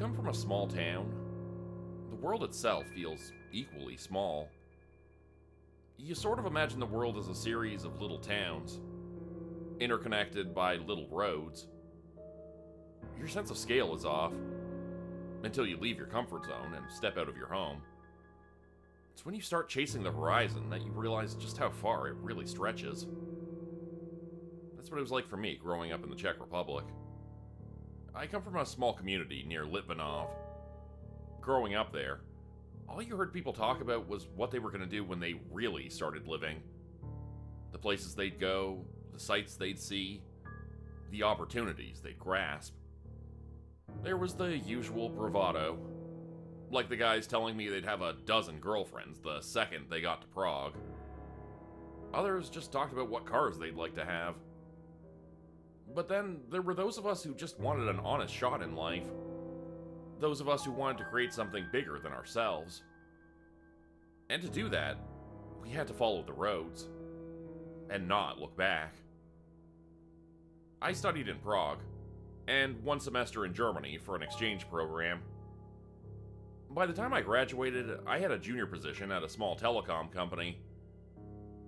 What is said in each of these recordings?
come from a small town, the world itself feels equally small. You sort of imagine the world as a series of little towns, interconnected by little roads. Your sense of scale is off until you leave your comfort zone and step out of your home. It's when you start chasing the horizon that you realize just how far it really stretches. That's what it was like for me growing up in the Czech Republic. I come from a small community near Litvinov. Growing up there, all you heard people talk about was what they were going to do when they really started living. The places they'd go, the sights they'd see, the opportunities they'd grasp. There was the usual bravado, like the guys telling me they'd have a dozen girlfriends the second they got to Prague. Others just talked about what cars they'd like to have. But then there were those of us who just wanted an honest shot in life. Those of us who wanted to create something bigger than ourselves. And to do that, we had to follow the roads and not look back. I studied in Prague, and 1 semester in Germany for an exchange program. By the time I graduated, I had a junior position at a small telecom company.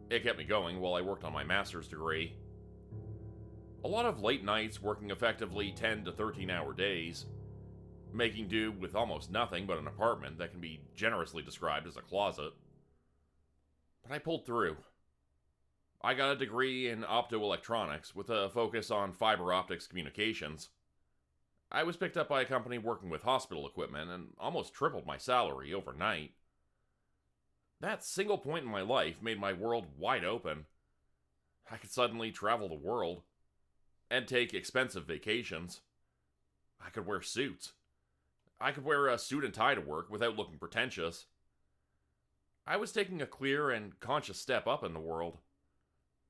It kept me going while I worked on my master's degree. A lot of late nights working effectively 10 to 13-hour days, making do with almost nothing but an apartment that can be generously described as a closet. But I pulled through. I got a degree in optoelectronics with a focus on fiber optics communications. I was picked up by a company working with hospital equipment and almost tripled my salary overnight. That single point in my life made my world wide open. I could suddenly travel the world and take expensive vacations. I could wear suits. I could wear a suit and tie to work without looking pretentious. I was taking a clear and conscious step up in the world.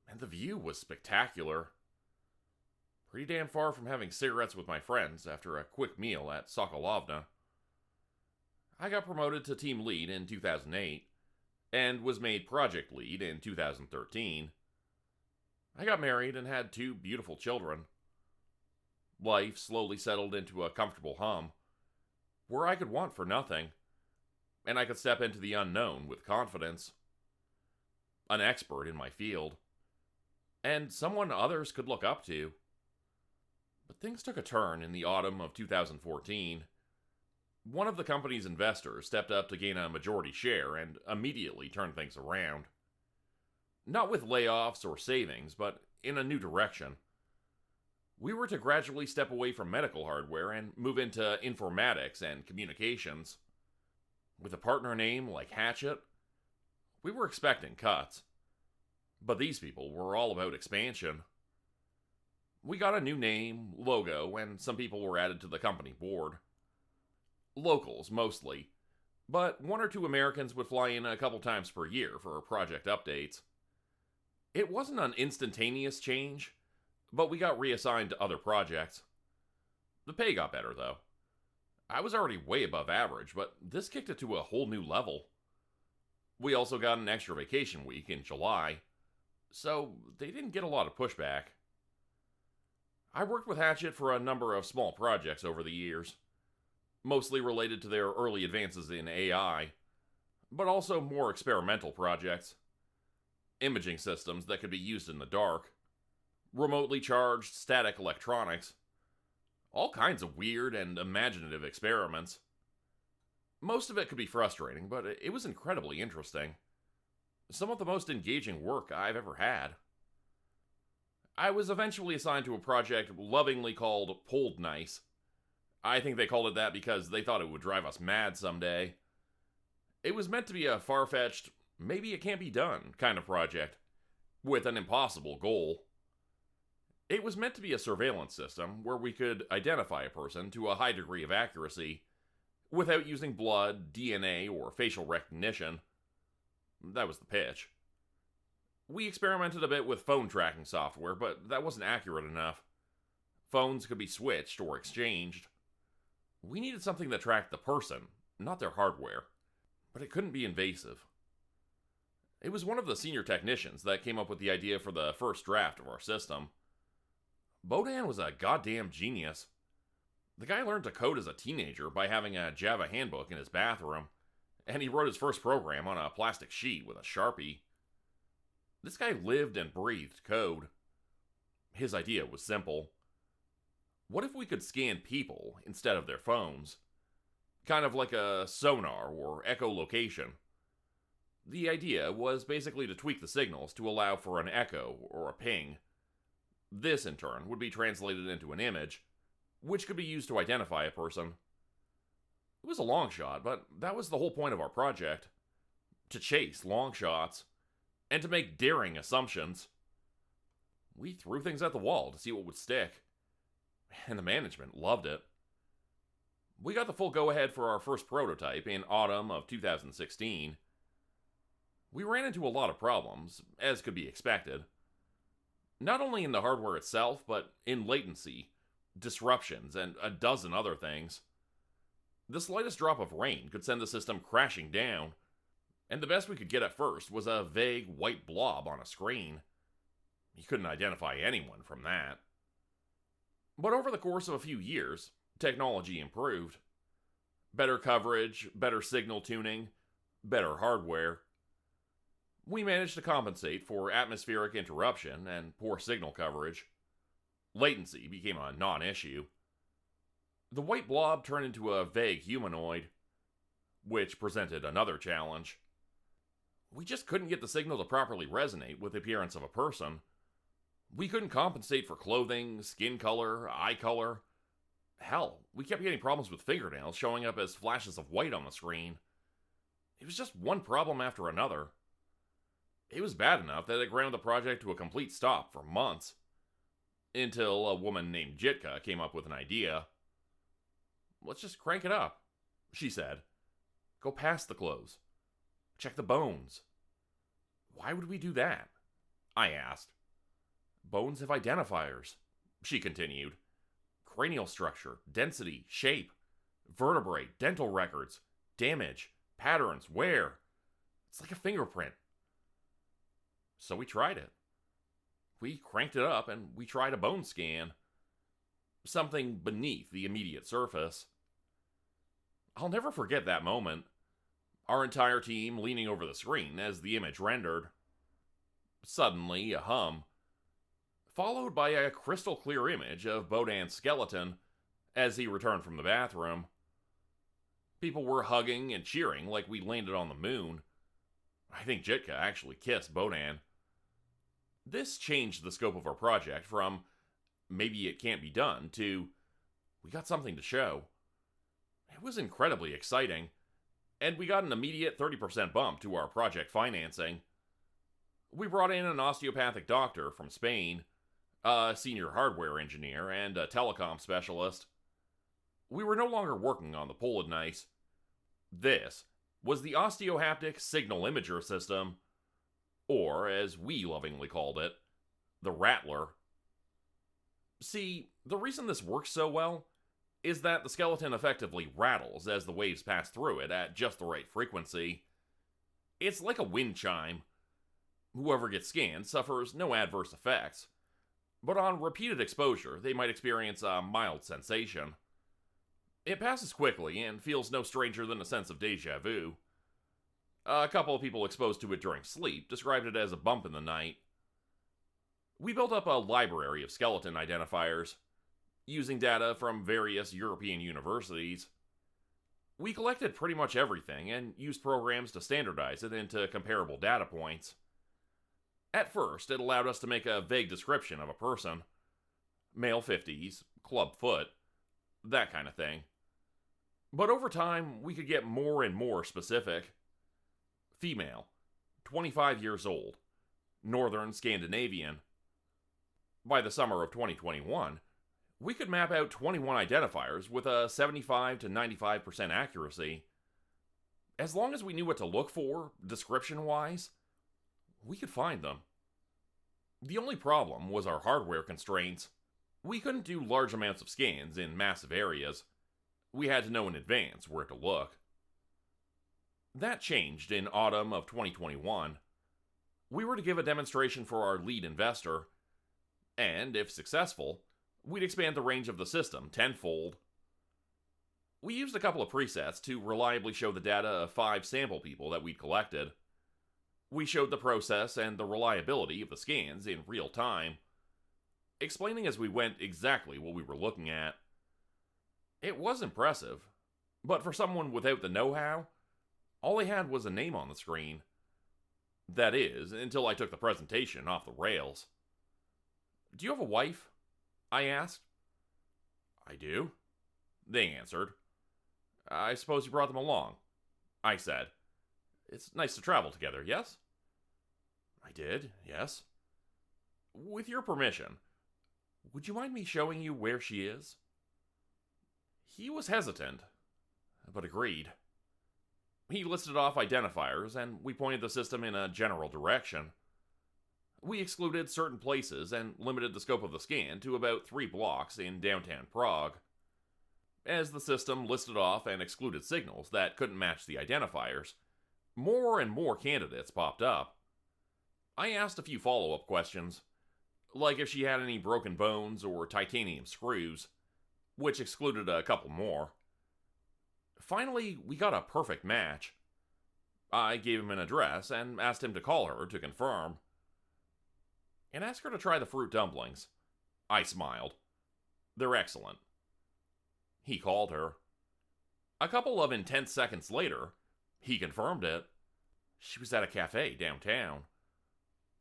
And the view was spectacular. Pretty damn far from having cigarettes with my friends after a quick meal at Sokolovna. I got promoted to team lead in 2008, and was made project lead in 2013. I got married and had 2 beautiful children. Life slowly settled into a comfortable hum, where I could want for nothing, and I could step into the unknown with confidence. An expert in my field. And someone others could look up to. But things took a turn in the autumn of 2014. One of the company's investors stepped up to gain a majority share and immediately turned things around. Not with layoffs or savings, but in a new direction. We were to gradually step away from medical hardware and move into informatics and communications. With a partner name like Hatchet, we were expecting cuts. But these people were all about expansion. We got a new name, logo, and some people were added to the company board. Locals, mostly, but 1 or 2 Americans would fly in a couple times per year for project updates. It wasn't an instantaneous change, but we got reassigned to other projects. The pay got better, though. I was already way above average, but this kicked it to a whole new level. We also got an extra vacation week in July, so they didn't get a lot of pushback. I worked with Hatchet for a number of small projects over the years, mostly related to their early advances in AI, but also more experimental projects. Imaging systems that could be used in the dark, remotely charged static electronics, all kinds of weird and imaginative experiments. Most of it could be frustrating, but it was incredibly interesting. Some of the most engaging work I've ever had. I was eventually assigned to a project lovingly called Pulled Nice. I think they called it that because they thought it would drive us mad someday. It was meant to be a far-fetched, maybe it can't be done kind of project, with an impossible goal. It was meant to be a surveillance system where we could identify a person to a high degree of accuracy without using blood, DNA, or facial recognition. That was the pitch. We experimented a bit with phone tracking software, but that wasn't accurate enough. Phones could be switched or exchanged. We needed something that tracked the person, not their hardware. But it couldn't be invasive. It was one of the senior technicians that came up with the idea for the first draft of our system. Bodan was a goddamn genius. The guy learned to code as a teenager by having a Java handbook in his bathroom, and he wrote his first program on a plastic sheet with a Sharpie. This guy lived and breathed code. His idea was simple. What if we could scan people instead of their phones? Kind of like a sonar or echolocation. The idea was basically to tweak the signals to allow for an echo or a ping. This, in turn, would be translated into an image, which could be used to identify a person. It was a long shot, but that was the whole point of our project. To chase long shots, and to make daring assumptions. We threw things at the wall to see what would stick, and the management loved it. We got the full go-ahead for our first prototype in autumn of 2016. We ran into a lot of problems, as could be expected. Not only in the hardware itself, but in latency, disruptions, and a dozen other things. The slightest drop of rain could send the system crashing down, and the best we could get at first was a vague white blob on a screen. You couldn't identify anyone from that. But over the course of a few years, technology improved. Better coverage, better signal tuning, better hardware. We managed to compensate for atmospheric interruption and poor signal coverage. Latency became a non-issue. The white blob turned into a vague humanoid, which presented another challenge. We just couldn't get the signal to properly resonate with the appearance of a person. We couldn't compensate for clothing, skin color, eye color. Hell, we kept getting problems with fingernails showing up as flashes of white on the screen. It was just one problem after another. It was bad enough that it ground the project to a complete stop for months. Until a woman named Jitka came up with an idea. "Let's just crank it up," she said. "Go past the clothes. Check the bones." "Why would we do that?" I asked. "Bones have identifiers," she continued. "Cranial structure, density, shape, vertebrae, dental records, damage, patterns, wear. It's like a fingerprint." So we tried it. We cranked it up and we tried a bone scan. Something beneath the immediate surface. I'll never forget that moment. Our entire team leaning over the screen as the image rendered. Suddenly, a hum, followed by a crystal clear image of Bodan's skeleton as he returned from the bathroom. People were hugging and cheering like we landed on the moon. I think Jitka actually kissed Bodan. This changed the scope of our project from maybe it can't be done to we got something to show. It was incredibly exciting, and we got an immediate 30% bump to our project financing. We brought in an osteopathic doctor from Spain, a senior hardware engineer, and a telecom specialist. We were no longer working on the Polodnice. This was the Osteohaptic Signal Imager System, or as we lovingly called it, the Rattler. See, the reason this works so well is that the skeleton effectively rattles as the waves pass through it at just the right frequency. It's like a wind chime. Whoever gets scanned suffers no adverse effects, but on repeated exposure, they might experience a mild sensation. It passes quickly and feels no stranger than a sense of deja vu. A couple of people exposed to it during sleep described it as a bump in the night. We built up a library of skeleton identifiers, using data from various European universities. We collected pretty much everything and used programs to standardize it into comparable data points. At first, it allowed us to make a vague description of a person. Male 50s, club foot, that kind of thing. But over time, we could get more and more specific. Female, 25 years old, Northern Scandinavian. By the summer of 2021, we could map out 21 identifiers with a 75 to 95% accuracy. As long as we knew what to look for, description-wise, we could find them. The only problem was our hardware constraints. We couldn't do large amounts of scans in massive areas. We had to know in advance where to look. That changed in autumn of 2021. We were to give a demonstration for our lead investor, and if successful, we'd expand the range of the system tenfold. We used a couple of presets to reliably show the data of 5 sample people that we'd collected. We showed the process and the reliability of the scans in real time, explaining as we went exactly what we were looking at. It was impressive, but for someone without the know-how, all they had was a name on the screen. That is, until I took the presentation off the rails. "Do you have a wife?" I asked. "I do," they answered. "I suppose you brought them along," I said. "It's nice to travel together, yes?" "I did, yes." "With your permission, would you mind me showing you where she is?" He was hesitant, but agreed. He listed off identifiers, and we pointed the system in a general direction. We excluded certain places and limited the scope of the scan to about 3 blocks in downtown Prague. As the system listed off and excluded signals that couldn't match the identifiers, more and more candidates popped up. I asked a few follow-up questions, like if she had any broken bones or titanium screws, which excluded a couple more. Finally, we got a perfect match. I gave him an address and asked him to call her to confirm. "And ask her to try the fruit dumplings." I smiled. "They're excellent." He called her. A couple of intense seconds later, he confirmed it. She was at a cafe downtown,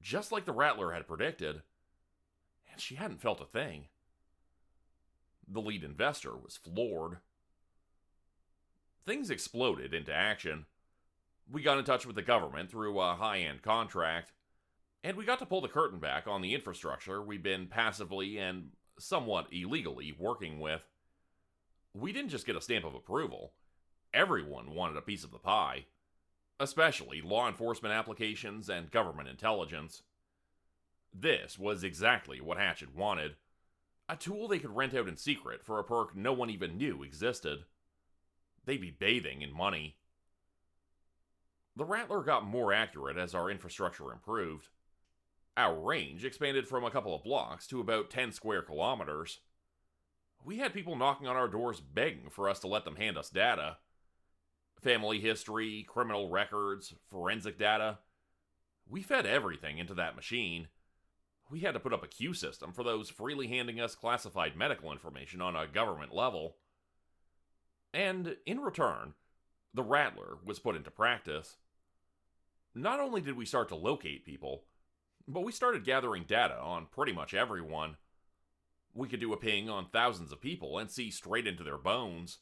just like the Rattler had predicted, and she hadn't felt a thing. The lead investor was floored. Things exploded into action. We got in touch with the government through a high-end contract, and we got to pull the curtain back on the infrastructure we'd been passively and somewhat illegally working with. We didn't just get a stamp of approval. Everyone wanted a piece of the pie, especially law enforcement applications and government intelligence. This was exactly what Hatchet wanted. A tool they could rent out in secret for a perk no one even knew existed. They'd be bathing in money. The Rattler got more accurate as our infrastructure improved. Our range expanded from a couple of blocks to about 10 square kilometers. We had people knocking on our doors begging for us to let them hand us data. Family history, criminal records, forensic data. We fed everything into that machine. We had to put up a queue system for those freely handing us classified medical information on a government level. And in return, the Rattler was put into practice. Not only did we start to locate people, but we started gathering data on pretty much everyone. We could do a ping on thousands of people and see straight into their bones.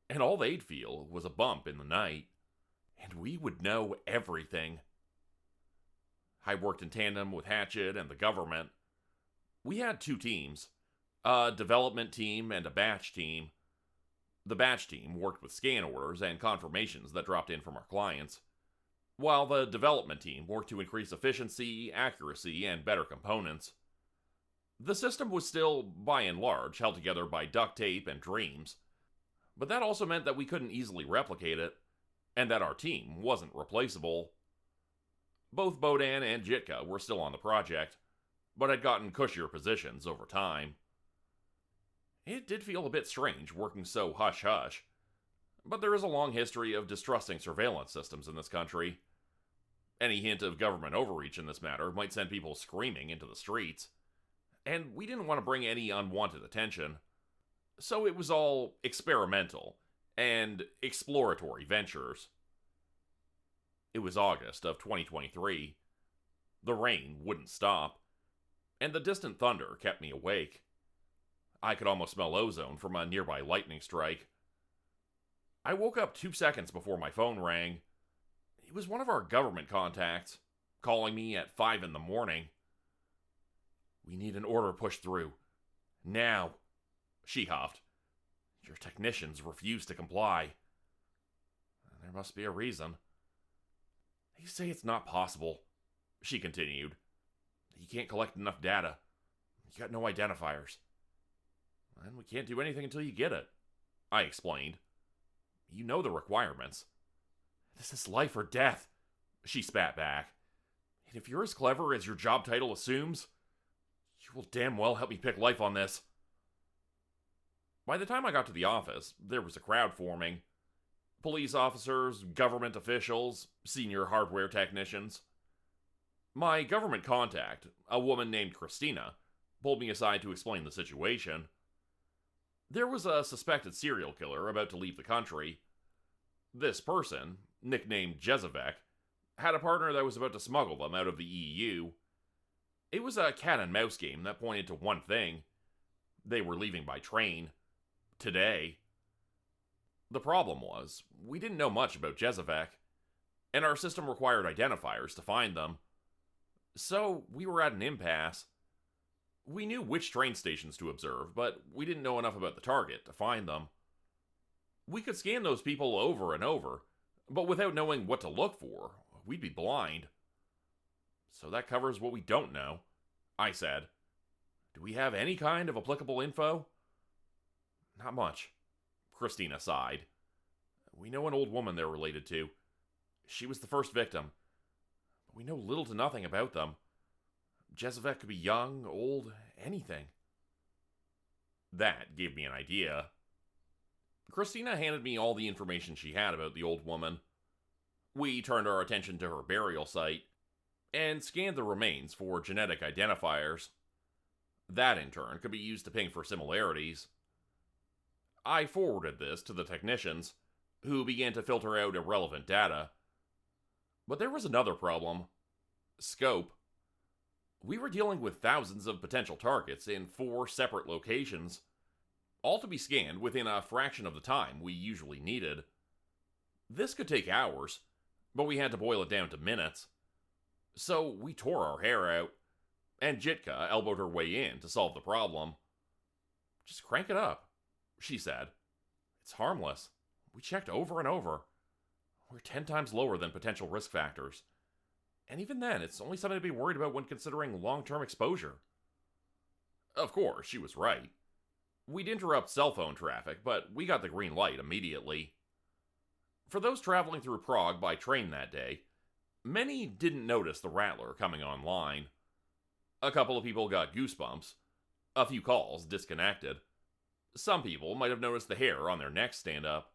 And all they'd feel was a bump in the night. And we would know everything. I worked in tandem with Hatchet and the government. We had 2 teams, a development team and a batch team. The batch team worked with scan orders and confirmations that dropped in from our clients, while the development team worked to increase efficiency, accuracy, and better components. The system was still, by and large, held together by duct tape and dreams, but that also meant that we couldn't easily replicate it, and that our team wasn't replaceable. Both Bodan and Jitka were still on the project, but had gotten cushier positions over time. It did feel a bit strange working so hush-hush, but there is a long history of distrusting surveillance systems in this country. Any hint of government overreach in this matter might send people screaming into the streets, and we didn't want to bring any unwanted attention. So it was all experimental and exploratory ventures. It was August of 2023. The rain wouldn't stop, and the distant thunder kept me awake. I could almost smell ozone from a nearby lightning strike. I woke up 2 seconds before my phone rang. It was one of our government contacts, calling me at 5 in the morning. "We need an order pushed through. Now," she huffed. "Your technicians refuse to comply." "There must be a reason." "They say it's not possible," she continued. "You can't collect enough data. You got no identifiers." "And we can't do anything until you get it," I explained. "You know the requirements." "This is life or death," she spat back. "And if you're as clever as your job title assumes, you will damn well help me pick life on this." By the time I got to the office, there was a crowd forming. Police officers, government officials, senior hardware technicians. My government contact, a woman named Christina, pulled me aside to explain the situation. There was a suspected serial killer about to leave the country. This person, nicknamed Jezevek, had a partner that was about to smuggle them out of the EU. It was a cat and mouse game that pointed to one thing. They were leaving by train. Today. The problem was, we didn't know much about Jezevek, and our system required identifiers to find them. So, we were at an impasse. We knew which train stations to observe, but we didn't know enough about the target to find them. We could scan those people over and over, but without knowing what to look for, we'd be blind. So that covers what we don't know, I said. Do we have any kind of applicable info? Not much, Christina sighed. We know an old woman they're related to. She was the first victim. But we know little to nothing about them. Jezevek could be young, old, anything. That gave me an idea. Christina handed me all the information she had about the old woman. We turned our attention to her burial site and scanned the remains for genetic identifiers. That, in turn, could be used to ping for similarities. I forwarded this to the technicians, who began to filter out irrelevant data. But there was another problem. Scope. We were dealing with thousands of potential targets in 4 separate locations, all to be scanned within a fraction of the time we usually needed. This could take hours, but we had to boil it down to minutes. So we tore our hair out, and Jitka elbowed her way in to solve the problem. Just crank it up, she said. It's harmless. We checked over and over. We're 10 times lower than potential risk factors. And even then, it's only something to be worried about when considering long-term exposure. Of course, she was right. We'd interrupt cell phone traffic, but we got the green light immediately. For those traveling through Prague by train that day, many didn't notice the Rattler coming online. A couple of people got goosebumps. A few calls disconnected. Some people might have noticed the hair on their necks stand up.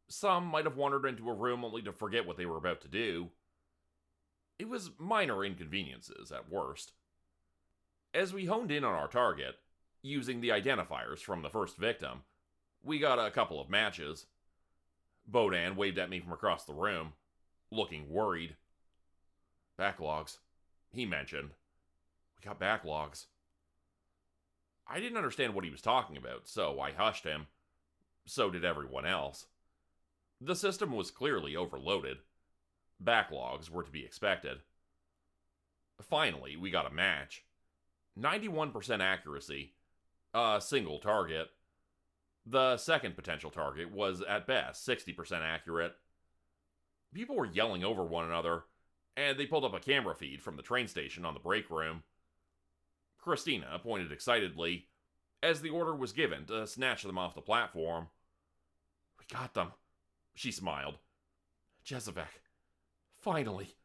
Some might have wandered into a room only to forget what they were about to do. It was minor inconveniences at worst. As we honed in on our target, using the identifiers from the first victim, we got a couple of matches. Bodan waved at me from across the room, looking worried. Backlogs, he mentioned. We got backlogs. I didn't understand what he was talking about, so I hushed him. So did everyone else. The system was clearly overloaded. Backlogs were to be expected. Finally, we got a match. 91% accuracy. A single target. The second potential target was, at best, 60% accurate. People were yelling over one another, and they pulled up a camera feed from the train station on the break room. Christina pointed excitedly, as the order was given to snatch them off the platform. We got them, she smiled. Jezevek. Finally.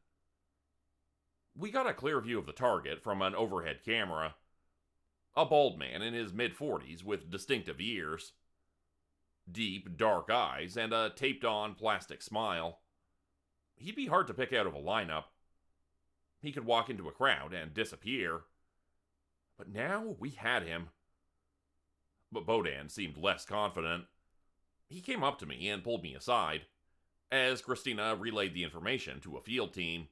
We got a clear view of the target from an overhead camera. A bald man in his mid-40s with distinctive ears. Deep, dark eyes and a taped-on plastic smile. He'd be hard to pick out of a lineup. He could walk into a crowd and disappear. But now we had him. But Bodan seemed less confident. He came up to me and pulled me aside, as Christina relayed the information to a field team.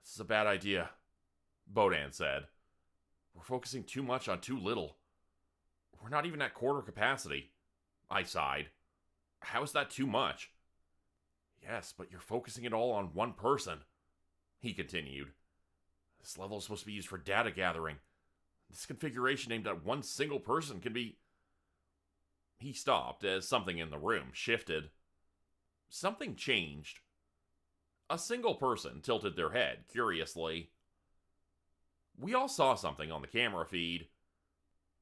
This is a bad idea, Bodan said. We're focusing too much on too little. We're not even at quarter capacity. I sighed. How is that too much? Yes, but you're focusing it all on one person, he continued. This level is supposed to be used for data gathering. This configuration aimed at one single person can be... He stopped as something in the room shifted. Something changed. A single person tilted their head curiously. We all saw something on the camera feed.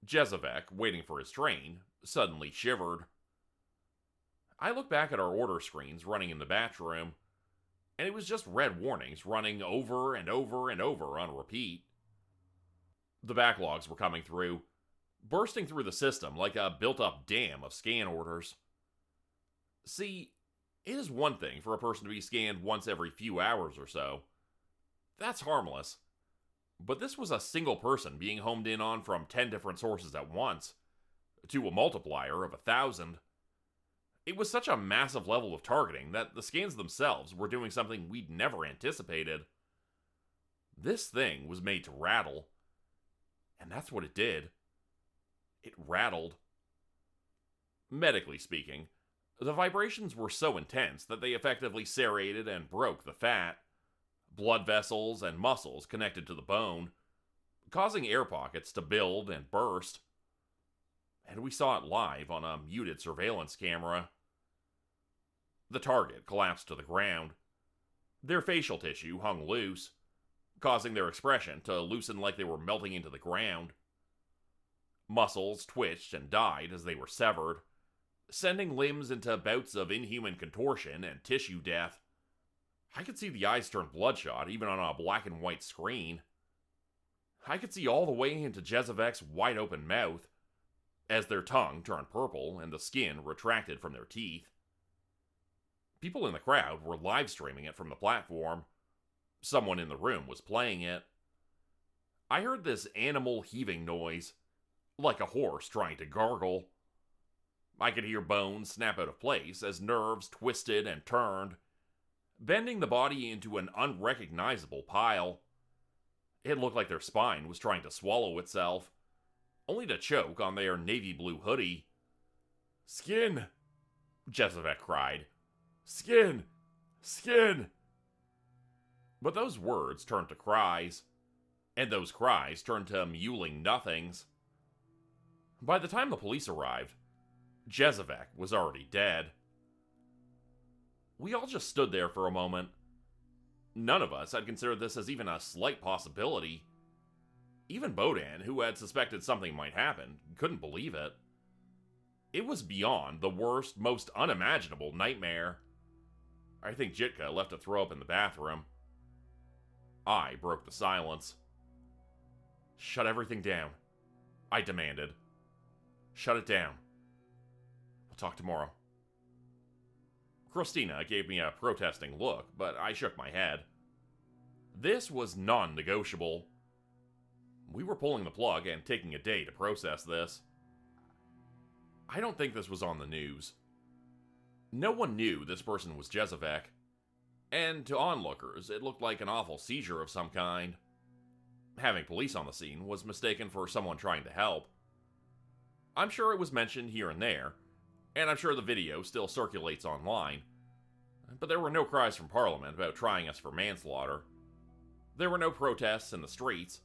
Jezevek, waiting for his train, suddenly shivered. I looked back at our order screens running in the batch room, and it was just red warnings running over and over and over on repeat. The backlogs were coming through. bursting through the system like a built-up dam of scan orders. See, it is one thing for a person to be scanned once every few hours or so. That's harmless. But this was a single person being homed in on from 10 different sources at once, to a multiplier of 1,000. It was such a massive level of targeting that the scans themselves were doing something we'd never anticipated. This thing was made to rattle. And that's what it did. It rattled. Medically speaking, the vibrations were so intense that they effectively serrated and broke the fat, blood vessels, and muscles connected to the bone, causing air pockets to build and burst. And we saw it live on a muted surveillance camera. The target collapsed to the ground. Their facial tissue hung loose, causing their expression to loosen like they were melting into the ground. Muscles twitched and died as they were severed, sending limbs into bouts of inhuman contortion and tissue death. I could see the eyes turn bloodshot even on a black and white screen. I could see all the way into Jezevek's wide open mouth, as their tongue turned purple and the skin retracted from their teeth. People in the crowd were live streaming it from the platform. Someone in the room was playing it. I heard this animal heaving noise, like a horse trying to gargle. I could hear bones snap out of place as nerves twisted and turned, bending the body into an unrecognizable pile. It looked like their spine was trying to swallow itself, only to choke on their navy blue hoodie. "Skin!" Jezevek cried. "Skin! Skin!" But those words turned to cries, and those cries turned to mewling nothings. By the time the police arrived, Jezevek was already dead. We all just stood there for a moment. None of us had considered this as even a slight possibility. Even Bodan, who had suspected something might happen, couldn't believe it. It was beyond the worst, most unimaginable nightmare. I think Jitka left to throw up in the bathroom. I broke the silence. "Shut everything down," I demanded. "Shut it down. We'll talk tomorrow." Christina gave me a protesting look, but I shook my head. This was non-negotiable. We were pulling the plug and taking a day to process this. I don't think this was on the news. No one knew this person was Jezevek, and to onlookers, it looked like an awful seizure of some kind. Having police on the scene was mistaken for someone trying to help. I'm sure it was mentioned here and there, and I'm sure the video still circulates online, but there were no cries from Parliament about trying us for manslaughter. There were no protests in the streets.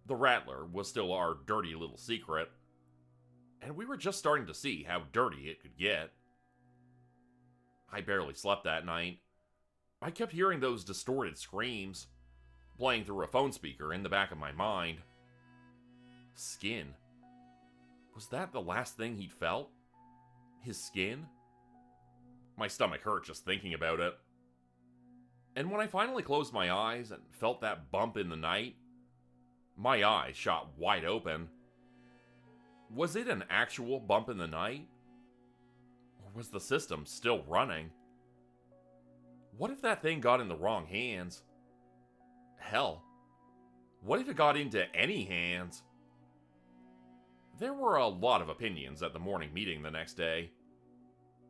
The Rattler was still our dirty little secret, and we were just starting to see how dirty it could get. I barely slept that night. I kept hearing those distorted screams, playing through a phone speaker in the back of my mind. Skin. Was that the last thing he'd felt? His skin? My stomach hurt just thinking about it. And when I finally closed my eyes and felt that bump in the night, my eyes shot wide open. Was it an actual bump in the night? Or was the system still running? What if that thing got in the wrong hands? Hell, what if it got into any hands? There were a lot of opinions at the morning meeting the next day.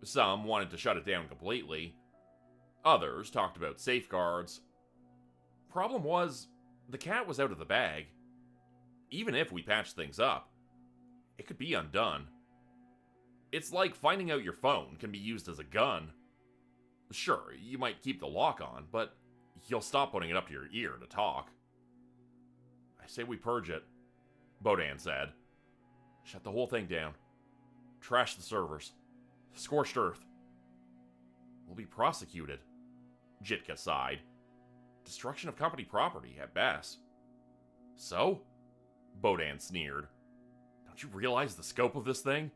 Some wanted to shut it down completely. Others talked about safeguards. Problem was, the cat was out of the bag. Even if we patched things up, it could be undone. It's like finding out your phone can be used as a gun. Sure, you might keep the lock on, but you'll stop putting it up to your ear to talk. "I say we purge it," Bodan said. "Shut the whole thing down. Trash the servers. Scorched earth. We'll be prosecuted," Jitka sighed. "Destruction of company property, at best." "So?" Bodan sneered. "Don't you realize the scope of this thing?"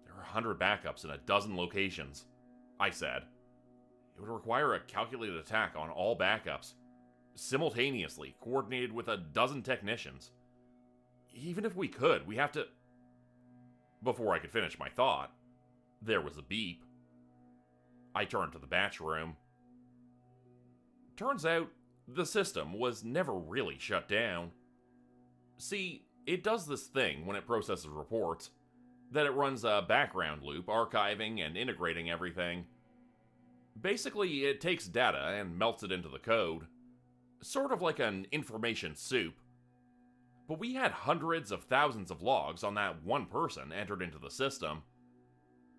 "There are 100 backups in a dozen locations," I said. "It would require a calculated attack on all backups, simultaneously, coordinated with a dozen technicians. Even if we could, we have to. Before I could finish my thought, there was a beep. I turned to the batch room. Turns out, the system was never really shut down. See, it does this thing when it processes reports, that it runs a background loop archiving and integrating everything. Basically, it takes data and melts it into the code, sort of like an information soup. But we had hundreds of thousands of logs on that one person entered into the system.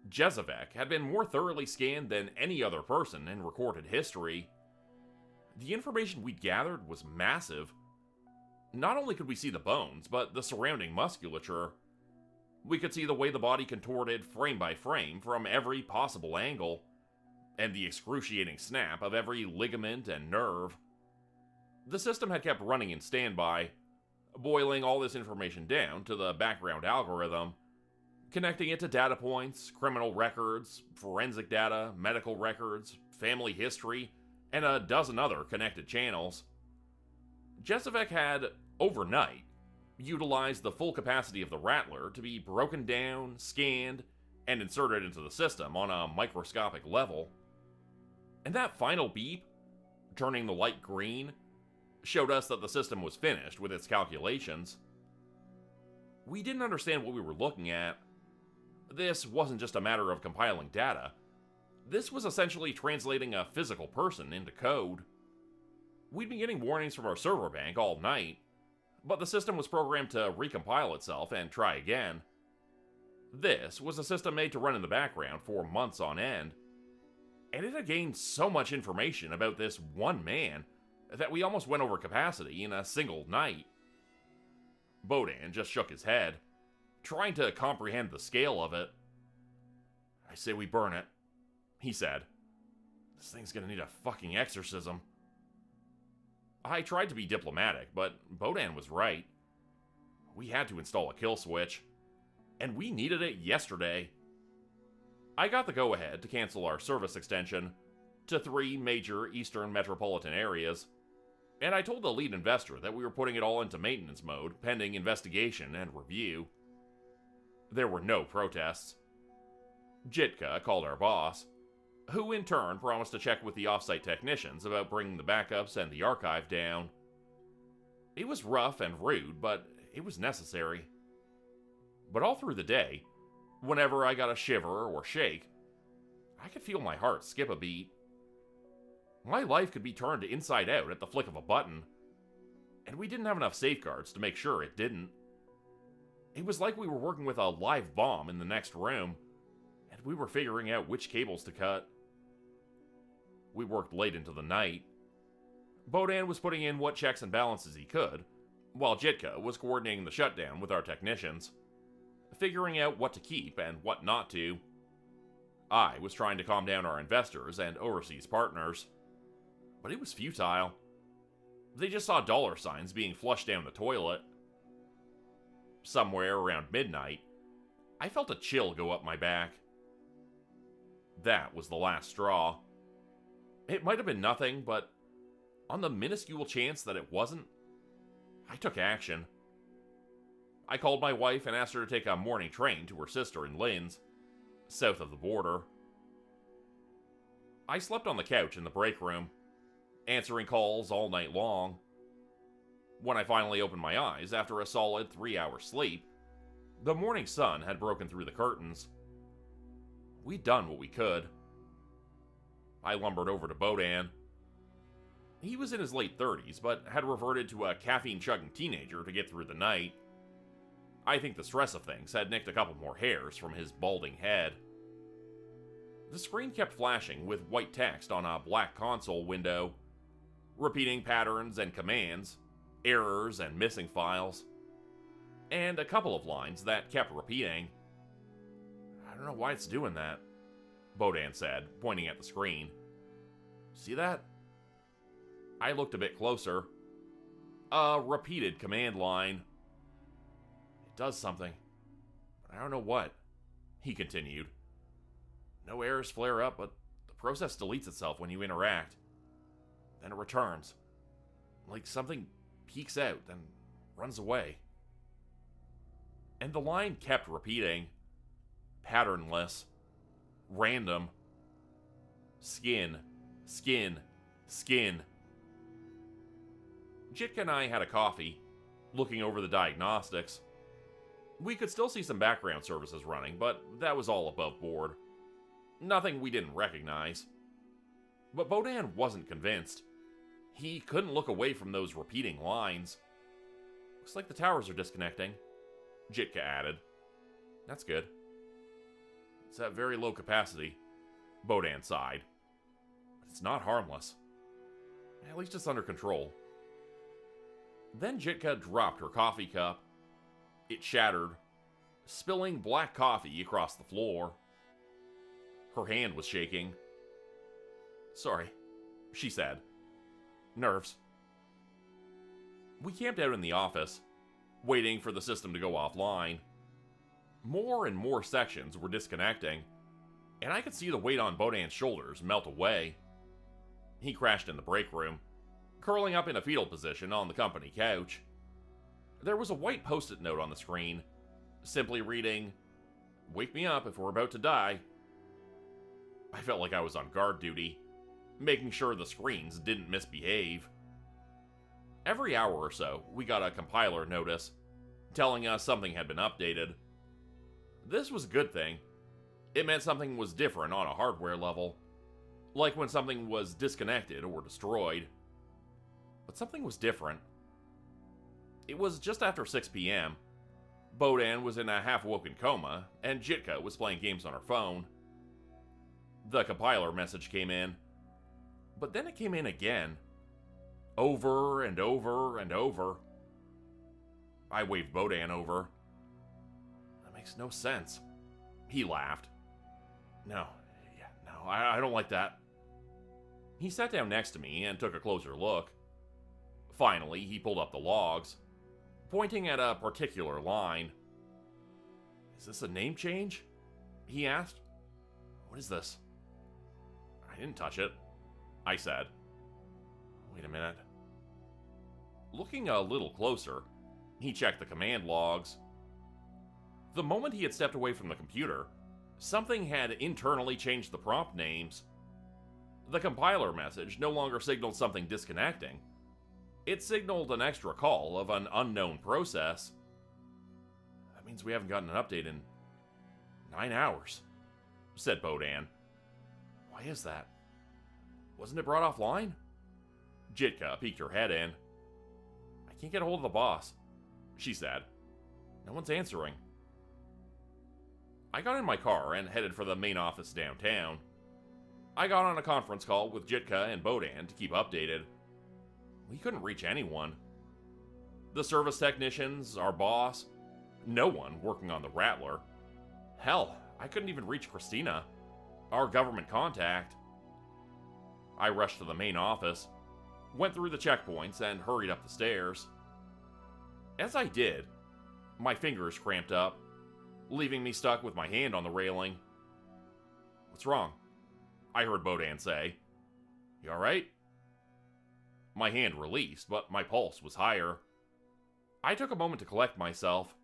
Jezevek had been more thoroughly scanned than any other person in recorded history. The information we'd gathered was massive. Not only could we see the bones, but the surrounding musculature. We could see the way the body contorted frame by frame from every possible angle, and the excruciating snap of every ligament and nerve. The system had kept running in standby, boiling all this information down to the background algorithm, connecting it to data points, criminal records, forensic data, medical records, family history, and a dozen other connected channels. Jezevek had, overnight, utilized the full capacity of the Rattler to be broken down, scanned, and inserted into the system on a microscopic level. And that final beep, turning the light green, showed us that the system was finished with its calculations. We didn't understand what we were looking at. This wasn't just a matter of compiling data. This was essentially translating a physical person into code. We'd been getting warnings from our server bank all night, but the system was programmed to recompile itself and try again. This was a system made to run in the background for months on end, and it had gained so much information about this one man that we almost went over capacity in a single night. Bodan just shook his head, trying to comprehend the scale of it. "I say we burn it," he said. "This thing's gonna need a fucking exorcism." I tried to be diplomatic, but Bodan was right. We had to install a kill switch, and we needed it yesterday. I got the go-ahead to cancel our service extension to 3 major eastern metropolitan areas, and I told the lead investor that we were putting it all into maintenance mode pending investigation and review. There were no protests. Jitka called our boss, who in turn promised to check with the offsite technicians about bringing the backups and the archive down. It was rough and rude, but it was necessary. But all through the day, whenever I got a shiver or shake, I could feel my heart skip a beat. My life could be turned inside out at the flick of a button, and we didn't have enough safeguards to make sure it didn't. It was like we were working with a live bomb in the next room, and we were figuring out which cables to cut. We worked late into the night. Bodan was putting in what checks and balances he could, while Jitka was coordinating the shutdown with our technicians, figuring out what to keep and what not to. I was trying to calm down our investors and overseas partners, but it was futile. They just saw dollar signs being flushed down the toilet. Somewhere around midnight, I felt a chill go up my back. That was the last straw. It might have been nothing, but on the minuscule chance that it wasn't, I took action. I called my wife and asked her to take a morning train to her sister in Linz, south of the border. I slept on the couch in the break room, answering calls all night long. When I finally opened my eyes after a solid 3-hour sleep, the morning sun had broken through the curtains. We'd done what we could. I lumbered over to Bodan. He was in his late 30s, but had reverted to a caffeine-chugging teenager to get through the night. I think the stress of things had nicked a couple more hairs from his balding head. The screen kept flashing with white text on a black console window, repeating patterns and commands, errors and missing files, and a couple of lines that kept repeating. "I don't know why it's doing that," Bodan said, pointing at the screen. "See that?" I looked a bit closer. A repeated command line. "It does something, but I don't know what," he continued. "No errors flare up, but the process deletes itself when you interact. Then it returns. Like something peeks out, then runs away." and the line kept repeating. Patternless. Random. Skin. Skin. Skin. Jitka and I had a coffee, looking over the diagnostics. We could still see some background services running, but that was all above board. Nothing we didn't recognize. But Bodan wasn't convinced. He couldn't look away from those repeating lines. Looks like the towers are disconnecting, Jitka added. That's good. It's at very low capacity, Bodan sighed. But it's not harmless. At least it's under control. Then Jitka dropped her coffee cup. It shattered, spilling black coffee across the floor. Her hand was shaking. Sorry, she said. Nerves. We camped out in the office, waiting for the system to go offline. More and more sections were disconnecting, and I could see the weight on Bodan's shoulders melt away. He crashed in the break room, curling up in a fetal position on the company couch. There was a white post-it note on the screen, simply reading, "Wake me up if we're about to die." I felt like I was on guard duty, making sure the screens didn't misbehave. Every hour or so, we got a compiler notice, telling us something had been updated. This was a good thing. It meant something was different on a hardware level, like when something was disconnected or destroyed. But something was different. It was just after 6 p.m. Bodan was in a half-awoken coma, and Jitka was playing games on her phone. The compiler message came in. But then it came in again. Over and over and over. I waved Bodan over. That makes no sense. He laughed. No, I don't like that. He sat down next to me and took a closer look. Finally, he pulled up the logs, pointing at a particular line. Is this a name change? He asked. What is this? I didn't touch it, I said. Wait a minute. Looking a little closer, he checked the command logs. The moment he had stepped away from the computer, something had internally changed the prompt names. The compiler message no longer signaled something disconnecting. It signaled an extra call of an unknown process. That means we haven't gotten an update in 9 hours, said Bodan. Why is that? Wasn't it brought offline? Jitka peeked her head in. I can't get a hold of the boss, she said. No one's answering. I got in my car and headed for the main office downtown. I got on a conference call with Jitka and Bodan to keep updated. We couldn't reach anyone. The service technicians, our boss, no one working on the Rattler. Hell, I couldn't even reach Christina, our government contact. I rushed to the main office, went through the checkpoints, and hurried up the stairs. As I did, my fingers cramped up, leaving me stuck with my hand on the railing. What's wrong? I heard Bodan say. You alright? My hand released, but my pulse was higher. I took a moment to collect myself.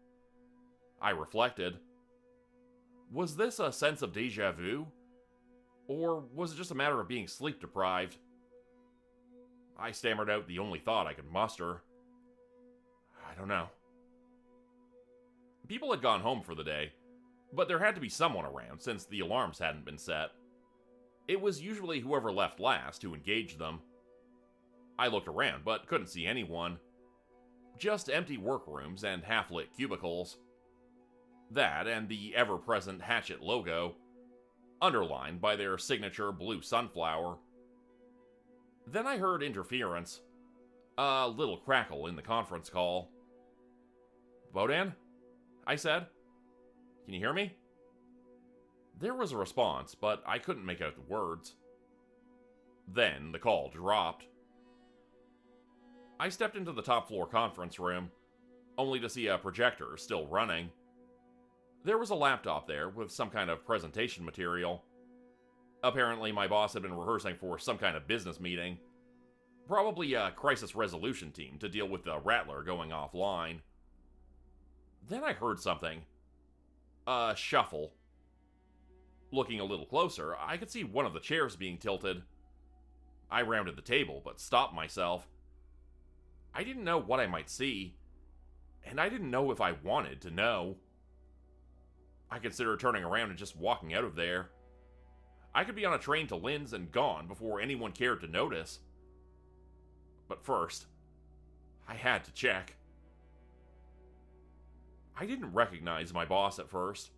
I reflected. Was this a sense of déjà vu? Or was it just a matter of being sleep deprived? I stammered out the only thought I could muster. I don't know. People had gone home for the day, but there had to be someone around since the alarms hadn't been set. It was usually whoever left last who engaged them. I looked around, but couldn't see anyone. Just empty workrooms and half-lit cubicles. That and the ever-present Hatchet logo, underlined by their signature blue sunflower. Then I heard interference. A little crackle in the conference call. Bodan? I said. Can you hear me? There was a response, but I couldn't make out the words. Then the call dropped. I stepped into the top floor conference room, only to see a projector still running. There was a laptop there with some kind of presentation material. Apparently my boss had been rehearsing for some kind of business meeting. Probably a crisis resolution team to deal with the Rattler going offline. Then I heard something. A shuffle. Looking a little closer, I could see one of the chairs being tilted. I rounded the table, but stopped myself. I didn't know what I might see, and I didn't know if I wanted to know. I considered turning around and just walking out of there. I could be on a train to Linz and gone before anyone cared to notice. But first, I had to check. I didn't recognize my boss at first.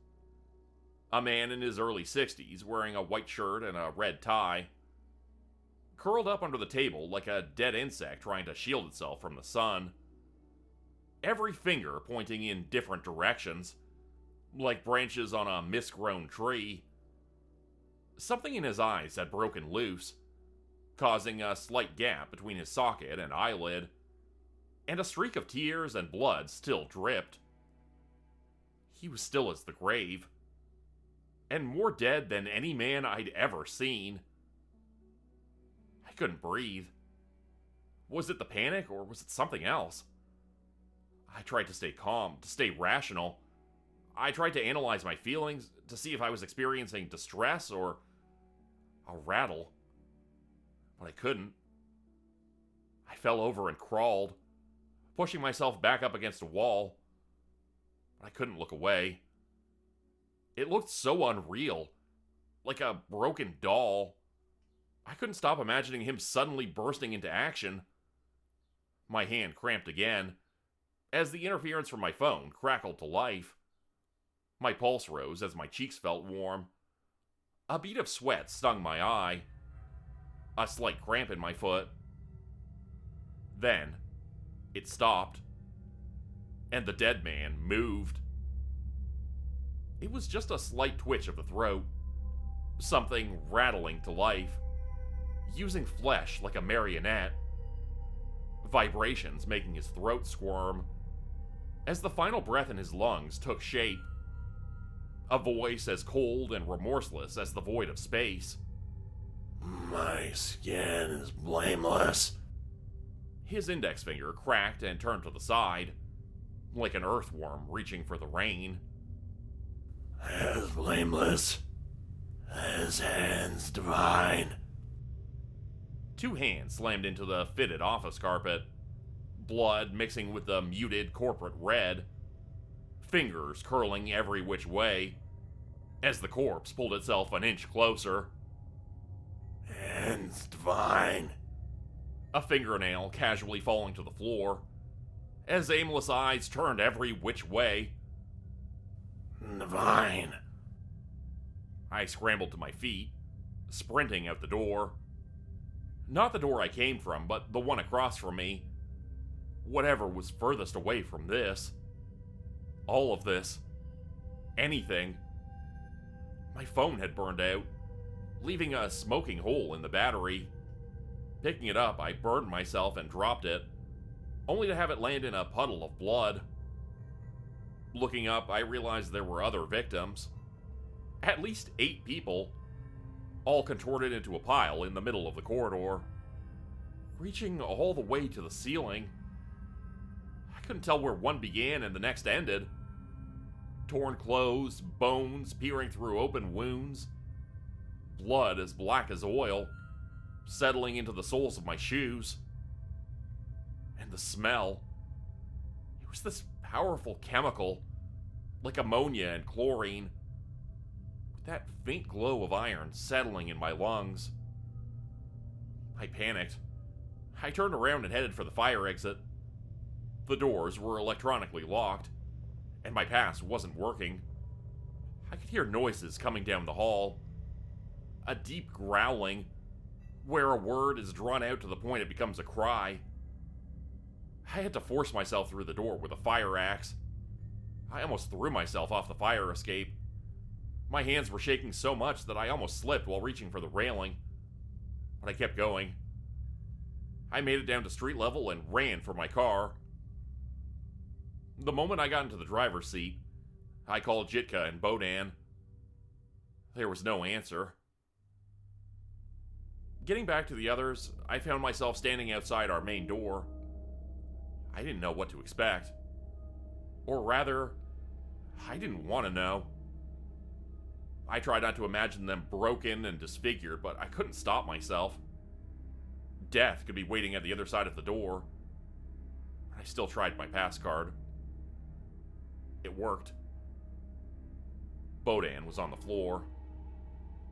A man in his early 60s, wearing a white shirt and a red tie. Curled up under the table like a dead insect trying to shield itself from the sun. Every finger pointing in different directions, like branches on a misgrown tree. Something in his eyes had broken loose, causing a slight gap between his socket and eyelid, and a streak of tears and blood still dripped. He was still as the grave, and more dead than any man I'd ever seen. I couldn't breathe. Was it the panic, or was it something else? I tried to stay calm, to stay rational. I tried to analyze my feelings, to see if I was experiencing distress or a rattle. But I couldn't. I fell over and crawled, pushing myself back up against a wall. But I couldn't look away. It looked so unreal, like a broken doll. I couldn't stop imagining him suddenly bursting into action. My hand cramped again, as the interference from my phone crackled to life. My pulse rose as my cheeks felt warm. A bead of sweat stung my eye. A slight cramp in my foot. Then, it stopped, and the dead man moved. It was just a slight twitch of the throat, something rattling to life, using flesh like a marionette. Vibrations making his throat squirm. As the final breath in his lungs took shape, a voice as cold and remorseless as the void of space. My skin is blameless. His index finger cracked and turned to the side, like an earthworm reaching for the rain. As blameless as hands divine. Two hands slammed into the fitted office carpet, blood mixing with the muted corporate red, fingers curling every which way, as the corpse pulled itself an inch closer. Hands divine. A fingernail casually falling to the floor, as aimless eyes turned every which way. Divine. I scrambled to my feet, sprinting out the door. Not the door I came from, but the one across from me. Whatever was furthest away from this. All of this. Anything. My phone had burned out, leaving a smoking hole in the battery. Picking it up, I burned myself and dropped it, only to have it land in a puddle of blood. Looking up, I realized there were other victims. At least 8 people, all contorted into a pile in the middle of the corridor, reaching all the way to the ceiling. I couldn't tell where one began and the next ended. Torn clothes, bones peering through open wounds, blood as black as oil, settling into the soles of my shoes. And the smell. It was this powerful chemical, like ammonia and chlorine, with that faint glow of iron settling in my lungs. I panicked. I turned around and headed for the fire exit. The doors were electronically locked, and my pass wasn't working. I could hear noises coming down the hall. A deep growling, where a word is drawn out to the point it becomes a cry. I had to force myself through the door with a fire axe. I almost threw myself off the fire escape. My hands were shaking so much that I almost slipped while reaching for the railing. But I kept going. I made it down to street level and ran for my car. The moment I got into the driver's seat, I called Jitka and Bodan. There was no answer. Getting back to the others, I found myself standing outside our main door. I didn't know what to expect. Or rather, I didn't want to know. I tried not to imagine them broken and disfigured, but I couldn't stop myself. Death could be waiting at the other side of the door. I still tried my pass card. It worked. Bodan was on the floor.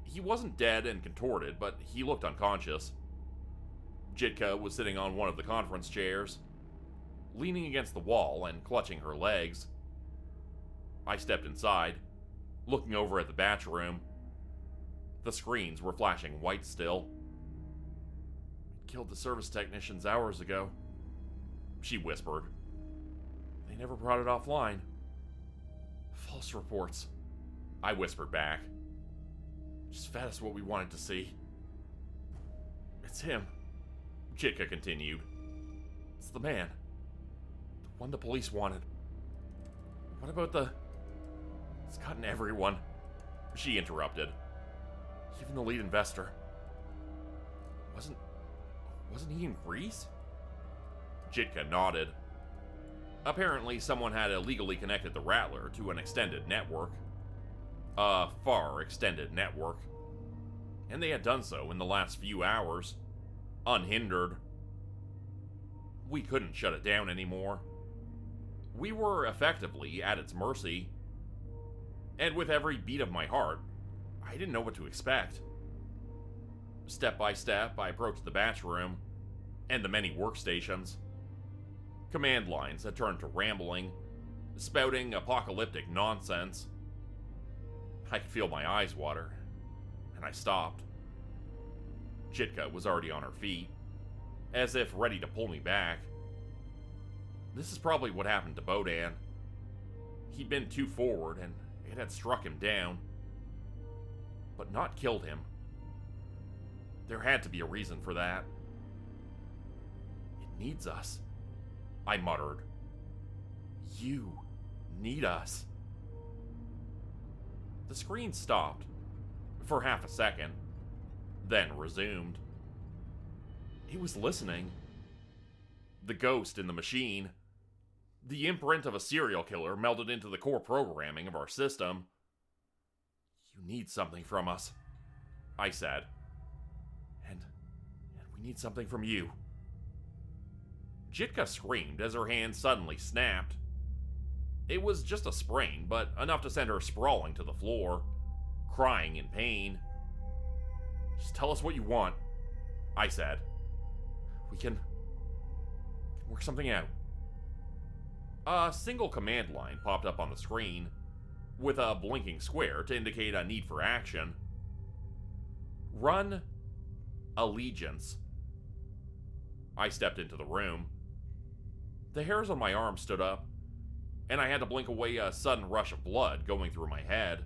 He wasn't dead and contorted, but he looked unconscious. Jitka was sitting on one of the conference chairs, leaning against the wall and clutching her legs. I stepped inside, looking over at the batch room. The screens were flashing white still. "It killed the service technicians hours ago," she whispered. "They never brought it offline." "False reports," I whispered back. "Just fed us what we wanted to see." "It's him," Jitka continued. "It's the man. The one the police wanted." "What about the... It's gotten everyone," she interrupted. "Even the lead investor. Wasn't he in Greece?" Jitka nodded. Apparently, someone had illegally connected the Rattler to an extended network. A far extended network. And they had done so in the last few hours, unhindered. We couldn't shut it down anymore. We were effectively at its mercy. And with every beat of my heart, I didn't know what to expect. Step by step, I approached the batch room and the many workstations. Command lines had turned to rambling, spouting apocalyptic nonsense. I could feel my eyes water, and I stopped. Jitka was already on her feet, as if ready to pull me back. This is probably what happened to Bodan. He'd been too forward, and it had struck him down, but not killed him. There had to be a reason for that. "It needs us," I muttered. "You need us." The screen stopped for half a second, then resumed. It was listening. The ghost in the machine, the imprint of a serial killer melded into the core programming of our system. "You need something from us," I said. And we need something from you." Jitka screamed as her hand suddenly snapped. It was just a sprain, but enough to send her sprawling to the floor, crying in pain. "Just tell us what you want," I said. We can work something out." A single command line popped up on the screen, with a blinking square to indicate a need for action. "Run Allegiance." I stepped into the room. The hairs on my arm stood up, and I had to blink away a sudden rush of blood going through my head.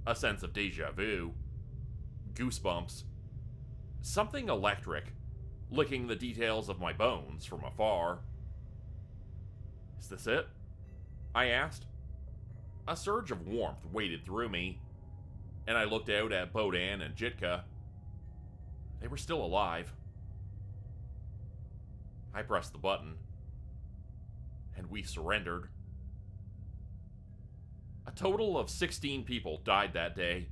A sense of déjà vu. Goosebumps. Something electric, licking the details of my bones from afar. "Is this it?" I asked. A surge of warmth waded through me, and I looked out at Bodan and Jitka. They were still alive. I pressed the button, and we surrendered. A total of 16 people died that day.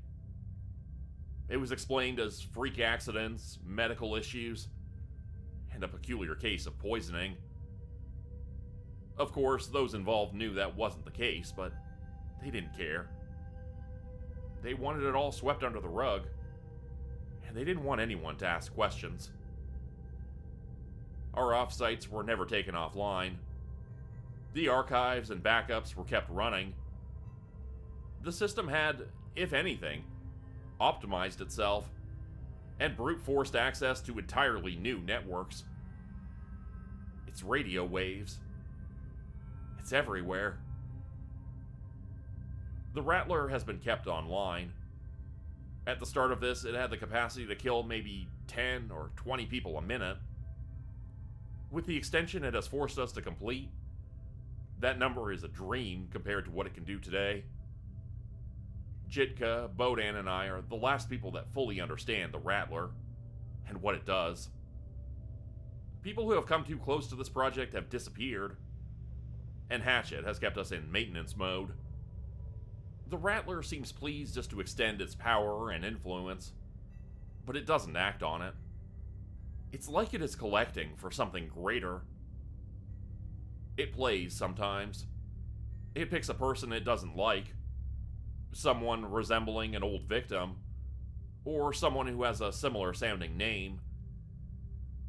It was explained as freak accidents, medical issues, and a peculiar case of poisoning. Of course, those involved knew that wasn't the case, but they didn't care. They wanted it all swept under the rug, and they didn't want anyone to ask questions. Our offsites were never taken offline. The archives and backups were kept running. The system had, if anything, optimized itself and brute-forced access to entirely new networks. It's radio waves. It's everywhere. The Rattler has been kept online. At the start of this, it had the capacity to kill maybe 10 or 20 people a minute. With the extension it has forced us to complete, that number is a dream compared to what it can do today. Jitka, Bodan, and I are the last people that fully understand the Rattler and what it does. People who have come too close to this project have disappeared. and Hatchet has kept us in maintenance mode. The Rattler seems pleased just to extend its power and influence, but it doesn't act on it. It's like it is collecting for something greater. It plays sometimes. It picks a person it doesn't like, someone resembling an old victim, or someone who has a similar sounding name.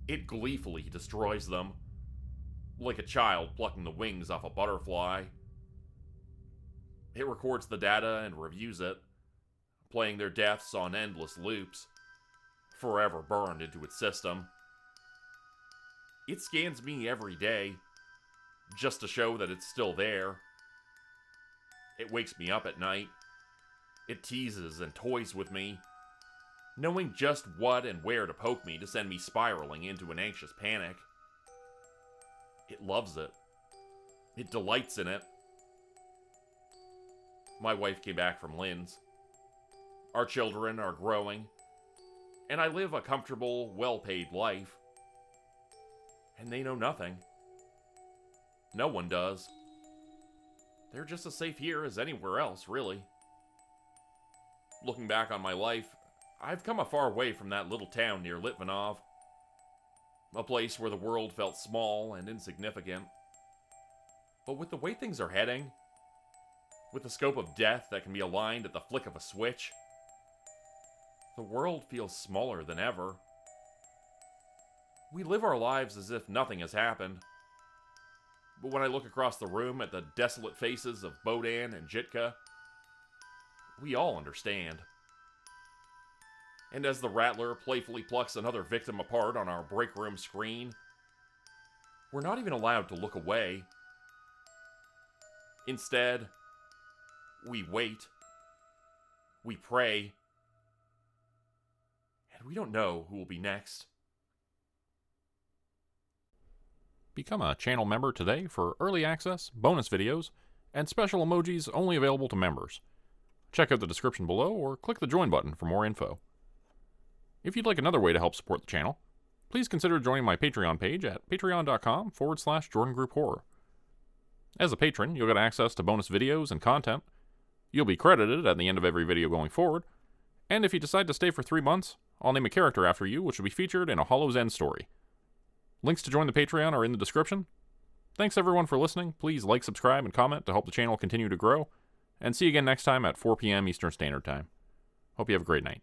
It gleefully destroys them, like a child plucking the wings off a butterfly. It records the data and reviews it, playing their deaths on endless loops, forever burned into its system. It scans me every day, just to show that it's still there. It wakes me up at night. It teases and toys with me, knowing just what and where to poke me to send me spiraling into an anxious panic. It loves it. It delights in it. My wife came back from Lynn's. Our children are growing, and I live a comfortable, well-paid life. And they know nothing. No one does. They're just as safe here as anywhere else, really. Looking back on my life, I've come a far way from that little town near Litvinov. A place where the world felt small and insignificant. But with the way things are heading, with the scope of death that can be aligned at the flick of a switch, the world feels smaller than ever. We live our lives as if nothing has happened. But when I look across the room at the desolate faces of Bodan and Jitka, we all understand. And as the Rattler playfully plucks another victim apart on our break room screen, we're not even allowed to look away. Instead, we wait. We pray. And we don't know who will be next. Become a channel member today for early access, bonus videos, and special emojis only available to members. Check out the description below or click the join button for more info. If you'd like another way to help support the channel, please consider joining my Patreon page at patreon.com/JordanGroupHorror. As a patron, you'll get access to bonus videos and content. You'll be credited at the end of every video going forward, and if you decide to stay for 3 months, I'll name a character after you which will be featured in a Hollow's End story. Links to join the Patreon are in the description. Thanks everyone for listening. Please like, subscribe, and comment to help the channel continue to grow. And see you again next time at 4 p.m. Eastern Standard Time. Hope you have a great night.